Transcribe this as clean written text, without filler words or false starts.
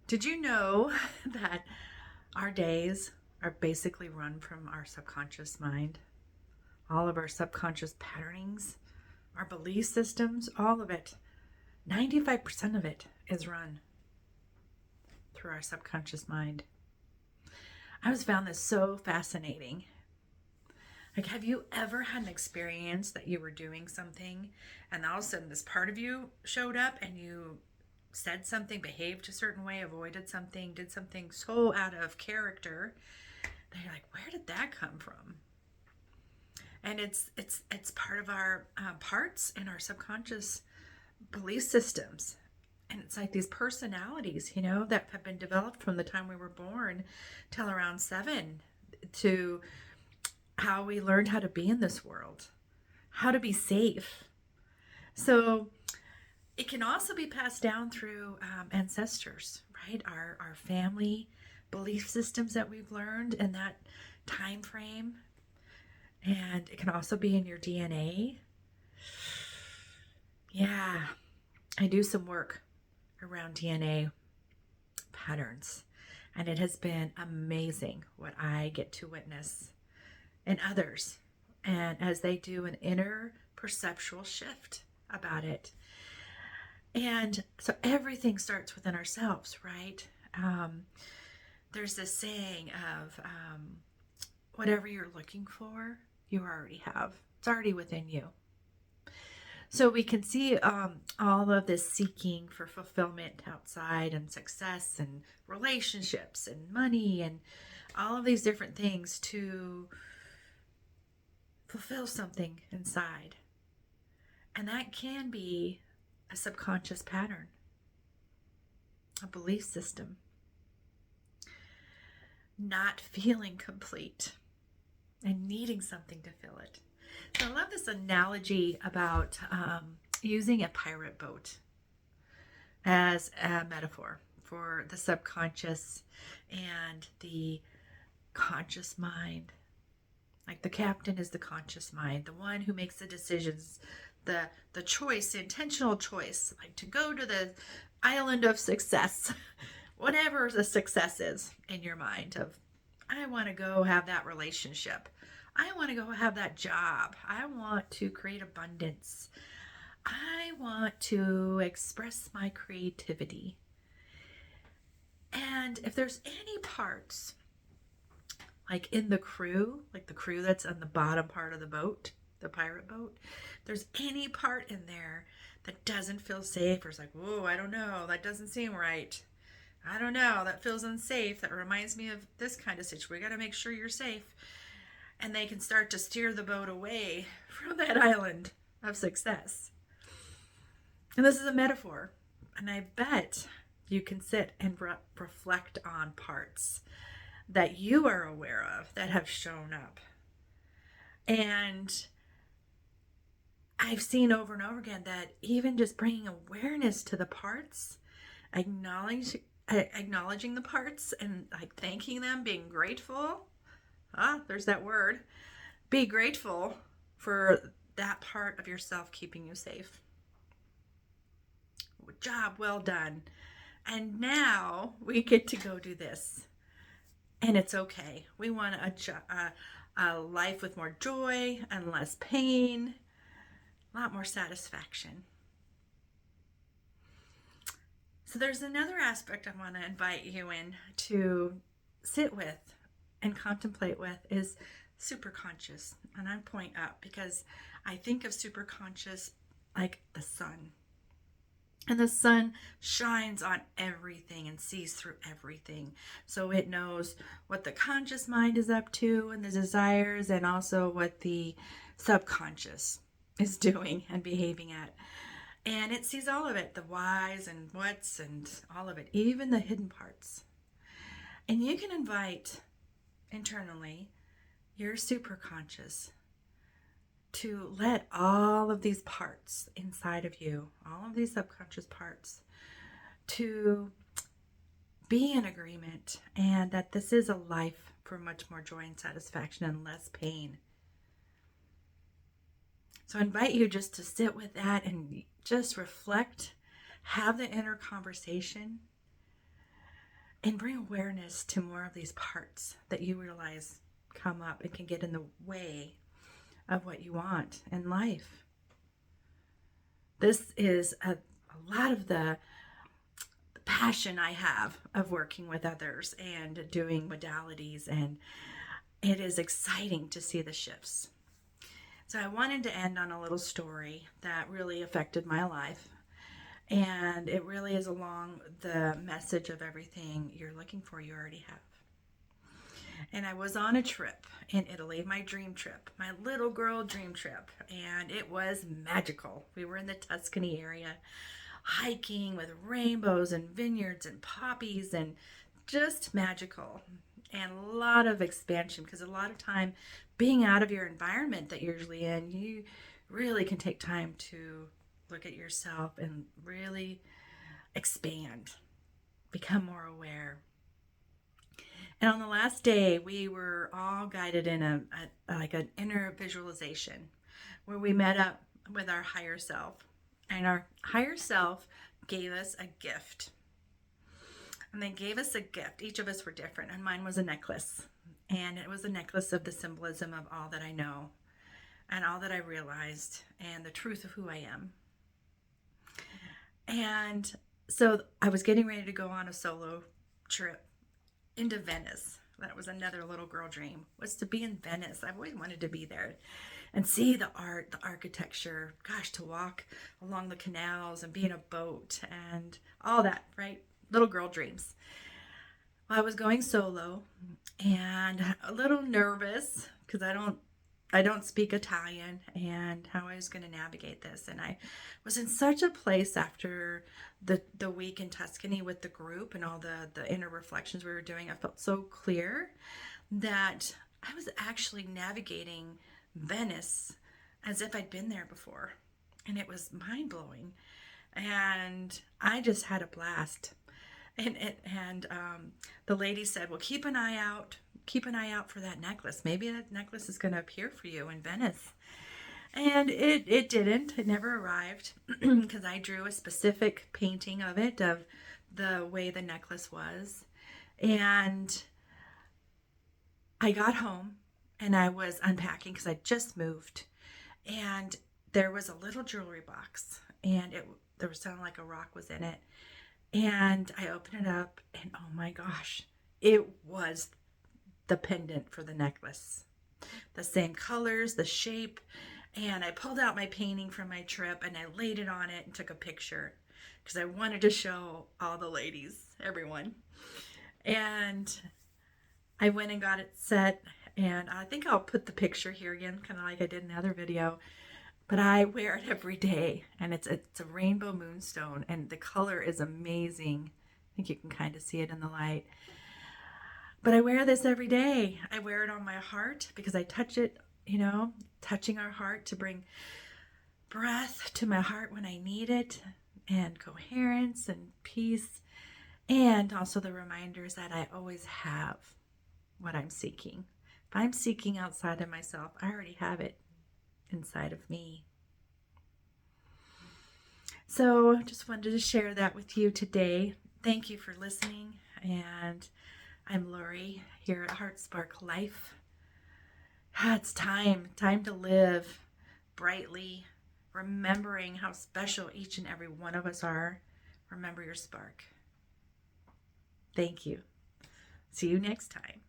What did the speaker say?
Did you know that our days are basically run from our subconscious mind? All of our subconscious patternings, our belief systems, all of it. 95% of it is run through our subconscious mind. I was found this so fascinating. Like, have you ever had an experience that you were doing something and all of a sudden this part of you showed up and you said something, behaved a certain way, avoided something, did something so out of character that you're like, where did that come from? And it's part of our parts in our subconscious belief systems. And it's like these personalities, that have been developed from the time we were born till around 7 to how we learned how to be in this world, how to be safe. So it can also be passed down through ancestors, right? Our family belief systems that we've learned in that time frame. And it can also be in your DNA. Yeah, I do some work around DNA patterns, and it has been amazing what I get to witness in others, and as they do an inner perceptual shift about it. And so everything starts within ourselves, right? There's this saying of whatever you're looking for, you already have. It's already within you. So we can see all of this seeking for fulfillment outside and success and relationships and money and all of these different things to fulfill something inside. And that can be a subconscious pattern, a belief system, not feeling complete and needing something to fill it. So I love this analogy about using a pirate boat as a metaphor for the subconscious and the conscious mind. Like the captain is the conscious mind, the one who makes the decisions, the choice, the intentional choice, like to go to the island of success, whatever the success is in your mind of, I want to go have that relationship. I want to go have that job. I want to create abundance. I want to express my creativity. And if there's any parts, like in the crew, like the crew that's on the bottom part of the boat, the pirate boat, if there's any part in there that doesn't feel safe or is like, whoa, I don't know, that doesn't seem right. I don't know, that feels unsafe. That reminds me of this kind of situation. We got to make sure you're safe. And they can start to steer the boat away from that island of success. And this is a metaphor. And I bet you can sit and reflect on parts that you are aware of that have shown up. And I've seen over and over again that even just bringing awareness to the parts, acknowledging the parts and like thanking them, being grateful. There's that word. Be grateful for that part of yourself keeping you safe. Job well done. And now we get to go do this. And it's okay. We want a life with more joy and less pain, a lot more satisfaction. So there's another aspect I want to invite you in to sit with and contemplate with is superconscious. And I point up because I think of superconscious like the sun. And the sun shines on everything and sees through everything. So it knows what the conscious mind is up to and the desires, and also what the subconscious is doing and behaving at. And it sees all of it, the whys and whats and all of it, even the hidden parts. And you can invite internally your superconscious to let all of these parts inside of you, all of these subconscious parts, to be in agreement, and that this is a life for much more joy and satisfaction and less pain. So I invite you just to sit with that and just reflect, have the inner conversation, and bring awareness to more of these parts that you realize come up and can get in the way of what you want in life. This is a lot of the passion I have of working with others and doing modalities, and it is exciting to see the shifts. So I wanted to end on a little story that really affected my life. And it really is along the message of everything you're looking for, you already have. And I was on a trip in Italy, my dream trip, my little girl dream trip. And it was magical. We were in the Tuscany area, hiking with rainbows and vineyards and poppies, and just magical. And a lot of expansion, because a lot of time being out of your environment that you're usually in, you really can take time to look at yourself and really expand, become more aware. And on the last day, we were all guided in like an inner visualization where we met up with our higher self. And our higher self gave us a gift. And they gave us a gift. Each of us were different. And mine was a necklace. And it was a necklace of the symbolism of all that I know and all that I realized and the truth of who I am. And so I was getting ready to go on a solo trip into Venice. That was another little girl dream, was to be in Venice. I've always wanted to be there and see the art, the architecture, gosh, to walk along the canals and be in a boat and all that, right? Little girl dreams. Well, I was going solo and a little nervous because I don't speak Italian and how I was going to navigate this. And I was in such a place after the week in Tuscany with the group and all the inner reflections we were doing. I felt so clear that I was actually navigating Venice as if I'd been there before. And it was mind blowing. And I just had a blast. And the lady said, well, keep an eye out for that necklace. Maybe that necklace is going to appear for you in Venice. And it didn't. It never arrived because I drew a specific painting of it, of the way the necklace was. And I got home and I was unpacking because I just moved. And there was a little jewelry box and there was sounding like a rock was in it. And I opened it up and oh my gosh, it was the pendant for the necklace. The same colors, the shape. And I pulled out my painting from my trip and I laid it on it and took a picture because I wanted to show all the ladies, everyone. And I went and got it set, and I think I'll put the picture here again, kind of like I did in the other video. But I wear it every day, and it's a rainbow moonstone, and the color is amazing. I think you can kind of see it in the light. But I wear this every day. I wear it on my heart because I touch it, touching our heart to bring breath to my heart when I need it, and coherence and peace, and also the reminders that I always have what I'm seeking. If I'm seeking outside of myself, I already have it inside of me. So I just wanted to share that with you today. Thank you for listening. And I'm Lori here at Heart Spark Life. It's time to live brightly, remembering how special each and every one of us are. Remember your spark. Thank you. See you next time.